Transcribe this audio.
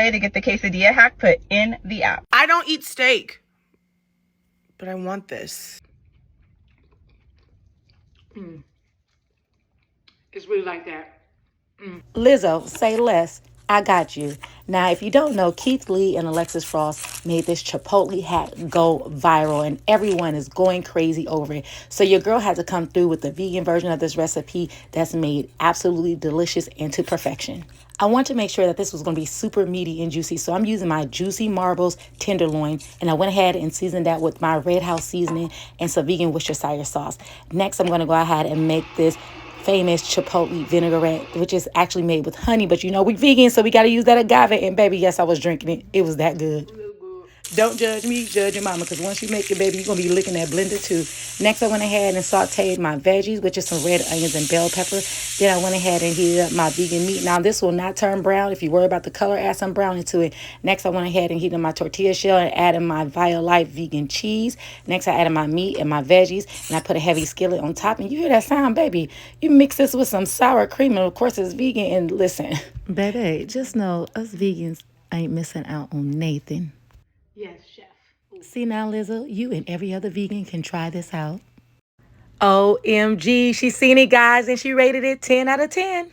Chipotle to get the quesadilla hack put in the app. I don't eat steak, but I want this. It's really like that. Lizzo, say less. I got you. Now, if you don't know, Keith Lee and Alexis Frost made this Chipotle hack go viral, and everyone is going crazy over it. So your girl had to come through with the vegan version of this recipe that's made absolutely delicious and to perfection. I want to make sure that this was going to be super meaty and juicy, so I'm using my Juicy Marbles tenderloin, and I went ahead and seasoned that with my Red House seasoning and some vegan Worcestershire sauce. Next, I'm going to go ahead and make this famous Chipotle vinaigrette, which is actually made with honey, but you know we vegan, so we got to use that agave. And baby, yes, I was drinking it. It was that good. Don't judge me, judge your mama, because once you make it, baby, you're going to be licking that blender too. Next, I went ahead and sauteed my veggies, which is some red onions and bell pepper. Then I went ahead and heated up my vegan meat. Now, this will not turn brown. If you worry about the color, add some brown into it. Next, I went ahead and heated my tortilla shell and added my Violite vegan cheese. Next, I added my meat and my veggies, and I put a heavy skillet on top. And you hear that sound, baby? You mix this with some sour cream, and of course, it's vegan. And listen, baby, just know us vegans ain't missing out on Nathan. Yes, chef. See now, Lizzo, you and every other vegan can try this out. OMG, she seen it, guys, and she rated it 10 out of 10.